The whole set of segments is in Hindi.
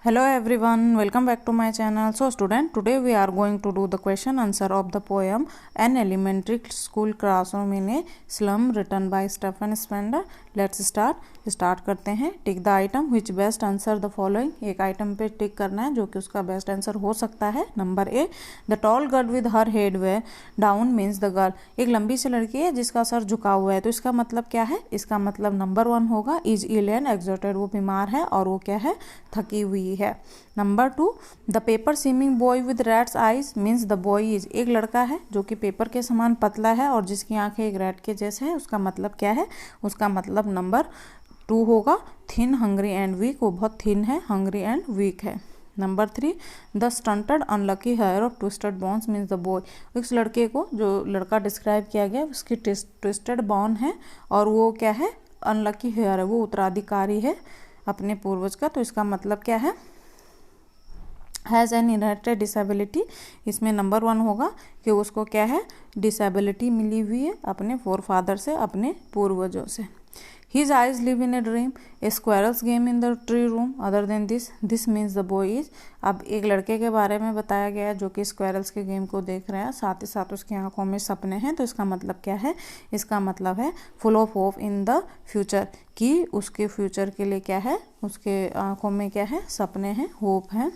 Hello everyone, welcome back to my channel. So student, today we are going to do the question answer of the poem An Elementary School Classroom in a Slum written by Stephen Spender. Let's start करते हैं. Tick the item which best answer the following. एक आइटम पे टिक करना है जो कि उसका बेस्ट आंसर हो सकता है. Number A, the tall girl with her head way down means the girl. एक लंबी सी लड़की है जिसका सर झुका हुआ है, तो इसका मतलब क्या है? इसका मतलब नंबर 1 होगा इज इल एंड एक्सॉर्टेड, वो बीमार है और वो क्या है? थकी हुई है. Number 2, the paper seeming boy with rat's eyes means the boy is. एक लड़का है जो कि पेपर के समान पतला है और जिसकी आंखें एक रैट के जैसे है. उसका मतलब क्या है? उसका मतलब नंबर 2 होगा थिन हंग्री एंड वीक. वो बहुत थिन है, हंग्री एंड वीक है. Number 3, the stunted unlucky heir of twisted bones means the boy. इस लड़के को, जो लड़का डिस्क्राइब किया गया, उसकी ट्विस्टेड बॉन है और वो क्या है? अनलकी हेयर है, वो उत्तराधिकारी है अपने पूर्वज का. तो इसका मतलब क्या है? Has an inherited disability. इसमें नंबर 1 होगा कि उसको क्या है? डिसेबिलिटी मिली हुई है अपने फोरफादर से, अपने पूर्वजों से. His eyes live in a dream. A squirrel's game in the tree room. Other than this means the boy is. अब एक लड़के के बारे में बताया गया है जो कि स्क्वायरल्स के गेम को देख रहे हैं, साथ ही साथ उसकी आंखों में सपने हैं. तो इसका मतलब क्या है? इसका मतलब है full of hope in the future, कि उसके फ्यूचर के लिए क्या है? उसके आंखों में क्या है? सपने हैं, होप है.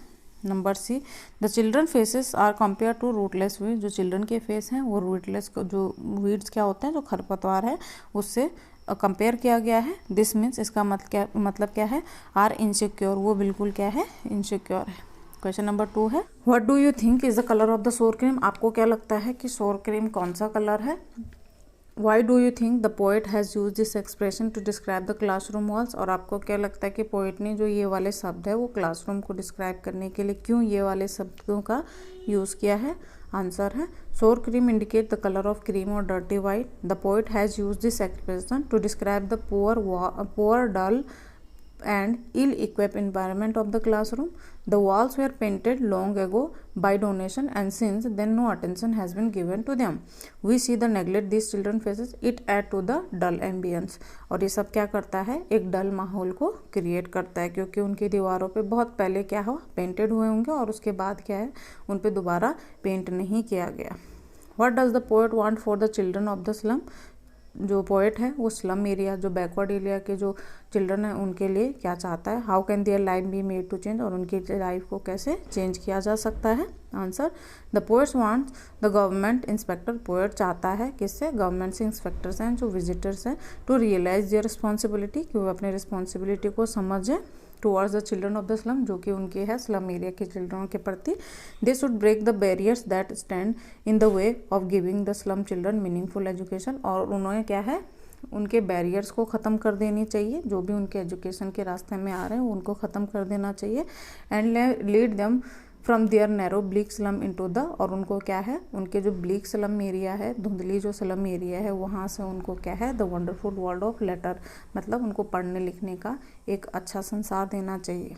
Number C, the children faces are compare to rootless weed. जो चिल्ड्रन के फेस हैं वो रूटलेस, जो वीड्स क्या होते हैं, जो खरपतवार है, उससे कंपेयर किया गया है. दिस मीन्स, इसका मतलब क्या है? आर इनसिक्योर, वो बिल्कुल क्या है? इनसिक्योर है. क्वेश्चन नंबर 2 है, what do you think is the colour of the सोर क्रीम. आपको क्या लगता है कि सोर क्रीम कौन सा कलर है? Why do you think the poet has use this expression to describe the classroom walls. और आपको क्या लगता है कि पोएट ने जो ये वाले शब्द है वो क्लासरूम को डिस्क्राइब करने के लिए क्यों ये वाले शब्दों का यूज़ किया है? आंसर है sour cream indicate the colour of cream और dirty white. The poet has use this expression to describe the poor dull and ill-equipped environment of the classroom. The walls were painted long ago by donation and since then no attention has been given to them. We see the neglect these children faces. It add to the dull ambience. और ये सब क्या करता है? एक डल माहौल को क्रिएट करता है, क्योंकि उनकी दीवारों पे बहुत पहले क्या हो? पेंटेड हुए होंगे और उसके बाद क्या है? उन पे दोबारा पेंट नहीं किया गया. What does the poet want for the children of the slum? जो पोएट है वो स्लम एरिया, जो बैकवर्ड एरिया के जो चिल्ड्रन हैं उनके लिए क्या चाहता है? How can their life be made to change. और उनकी लाइफ को कैसे चेंज किया जा सकता है? Answer, the poets wants the government inspector. Poet चाहता है किससे? गवर्नमेंट से इंस्पेक्टर्स हैं, जो विजिटर्स हैं, टू रियलाइज देयर रिस्पॉन्सिबिलिटी, कि वो अपने रिस्पॉन्सिबिलिटी को समझें towards the children of the slum, जो कि उनके है स्लम एरिया के चिल्ड्रनों के प्रति. They should break the barriers that stand in the way of giving the slum children meaningful education. और उन्होंने क्या है? उनके बैरियर्स को ख़त्म कर देनी चाहिए, जो भी उनके एजुकेशन के रास्ते में आ रहे हैं उनको ख़त्म कर देना चाहिए. And lead them from their narrow bleak slum into the. और उनको क्या है? उनके जो ब्लीक स्लम एरिया है, धुंधली जो स्लम एरिया है, वहाँ से उनको क्या है? The wonderful world of letter, मतलब उनको पढ़ने लिखने का एक अच्छा संसार देना चाहिए.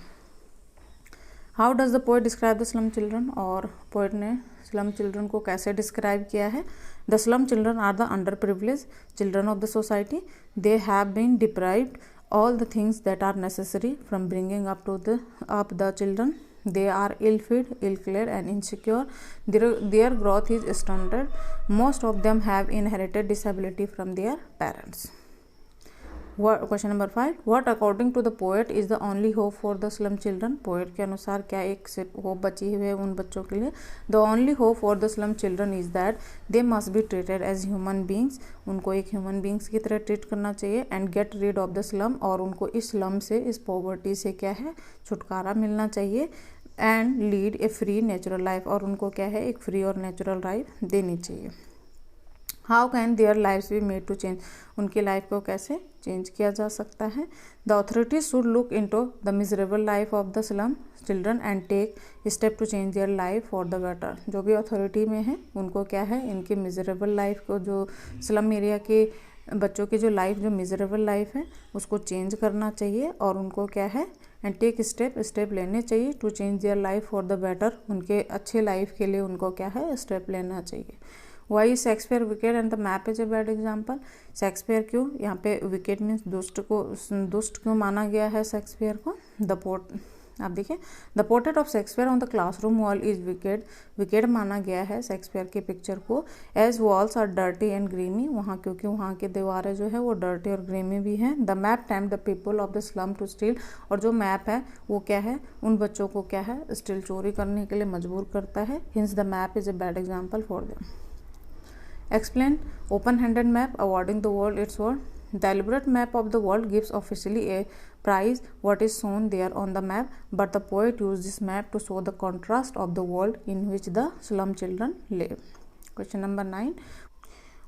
How does the poet describe the slum children. और पोएट ने स्लम चिल्ड्रन को कैसे डिस्क्राइब किया है? The slum children are the under privilege children of the society. They have been deprived all the things that are necessary from bringing up the children. They are ill-fed, ill-clad and insecure. Their growth is stunted. Most of them have inherited disability from their parents. Question number 5, what according to the poet is the only hope for the slum children. Poet के अनुसार क्या एक सिर्फ होप बची हुई है उन बच्चों के लिए? The only hope for the slum children is that they must be treated as human beings. उनको एक ह्यूमन बींग्स की तरह ट्रीट करना चाहिए. And get rid of the slum. और उनको इस स्लम से, इस पॉवर्टी से क्या है? छुटकारा मिलना चाहिए. And lead A free natural life. और उनको क्या है? एक फ्री और नेचुरल लाइफ देनी चाहिए. How can their lifes be made to change. उनकी लाइफ को कैसे चेंज किया जा सकता है? The authorities should look into the miserable life of the slum children and take step to change their life for the better. जो भी अथॉरिटी में है उनको क्या है? इनकी मिजरेबल लाइफ को, जो स्लम एरिया के बच्चों की जो लाइफ, जो मिजरेबल लाइफ है, उसको चेंज करना चाहिए. और उनको क्या है? एंड टेक स्टेप लेने चाहिए to change their life for the better. उनके अच्छे लाइफ के लिए उनको क्या है? स्टेप लेना चाहिए. Why Shakespeare wicked and the map is a bad example. Shakespeare क्यों यहाँ पे विकेट मीन्स दुष्ट क्यों माना गया है शेक्सपियर को? आप देखिए, the portrait of Shakespeare on the classroom wall is wicked. Wicked माना गया है शेक्सपियर की पिक्चर को। As walls are dirty and grimy, वहाँ क्योंकि वहाँ की दीवारें जो है वो डर्टी और ग्रीमी भी हैं। The map tempt the people of the slum to steal, और जो मैप है वो क्या है, उन बच्चों को क्या है, स्टील चोरी करने के लिए मजबूर करता है। Hints the map is a bad example for them. Explain open-handed map awarding the world its word. The elaborate map of the world gives officially a prize what is shown there on the map, but the poet used this map to show the contrast of the world in which the slum children live. Question number 9.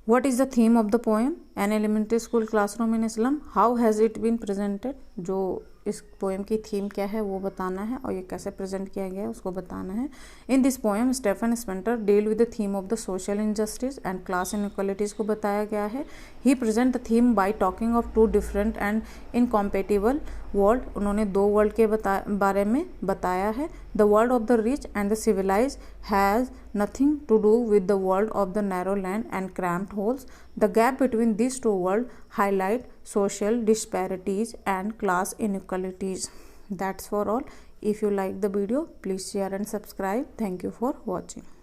What is the theme of the poem? An elementary school classroom in a slum. How has it been presented? जो इस पोएम की थीम क्या है वो बताना है, और ये कैसे प्रेजेंट किया गया है उसको बताना है। In this poem Stephen Spender deal with the theme of the social injustice and class inequalities को बताया गया है। He present the theme by talking of two different and incompatible world. उन्होंने दो वर्ल्ड के बारे में बताया है। The world of the rich and the civilize has nothing to do with the world of the narrow land and cramped holes. The gap between these two worlds highlight social disparities and class inequalities. That's for all. If you like the video, please share and subscribe. Thank you for watching.